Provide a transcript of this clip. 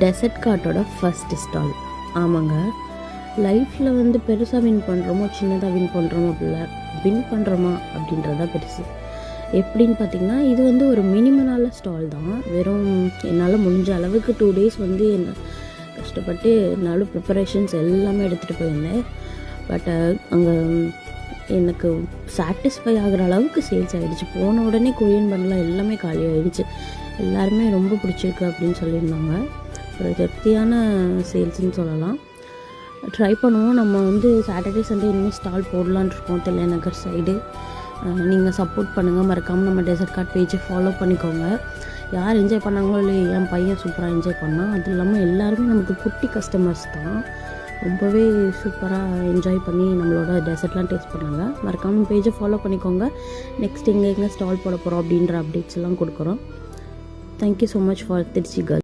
Dessert கார்ட்டோட first stall. ஆமாங்க, லைஃப்பில் வந்து பெருசாக வின் பண்ணுறோமோ சின்னதாக வின் பண்ணுறோமோ அப்படில வின் பண்ணுறோமா அப்படின்றதா பெருசு. எப்படின்னு பார்த்திங்கன்னா, இது வந்து ஒரு மினிமலான ஸ்டால் தான். வெறும் என்னால் முடிஞ்ச அளவுக்கு 2 days வந்து என்ன கஷ்டப்பட்டு என்னால் ப்ரிப்பரேஷன்ஸ் எல்லாமே எடுத்துகிட்டு போயிருந்தேன். பட் அங்கே எனக்கு சாட்டிஸ்ஃபை ஆகிற அளவுக்கு சேல்ஸ் ஆகிடுச்சு. போன உடனே கொரியன் பண்ணலாம் எல்லாமே காலி ஆகிடுச்சு. எல்லாருமே ரொம்ப பிடிச்சிருக்கு அப்படின்னு சொல்லியிருந்தாங்க. ஒரு திருப்தியான சேல்ஸ்ன்னு சொல்லலாம். ட்ரை பண்ணுவோம். நம்ம வந்து சாட்டர்டே சண்டே இனிமேல் ஸ்டால் போடலான் இருக்கோம் தில்லை நகர் சைடு. நீங்கள் சப்போர்ட் பண்ணுங்கள். மறக்காமல் நம்ம டெசர்ட் கார்ட் பேஜை ஃபாலோ பண்ணிக்கோங்க. யார் என்ஜாய் பண்ணாங்களோ இல்லையே, என் பையன் சூப்பராக என்ஜாய் பண்ணான். அது இல்லாமல் எல்லாருமே நமக்கு குட்டி கஸ்டமர்ஸ் தான். ரொம்பவே சூப்பராக என்ஜாய் பண்ணி நம்மளோட டெசர்ட்லாம் டேஸ்ட் பண்ணாங்க. மறக்காமல் பேஜை ஃபாலோ பண்ணிக்கோங்க. நெக்ஸ்ட் எங்கே ஸ்டால் போட போகிறோம் அப்படின்ற அப்டேட்ஸ் எல்லாம் கொடுக்குறோம். Thank you so much for Trichy girl.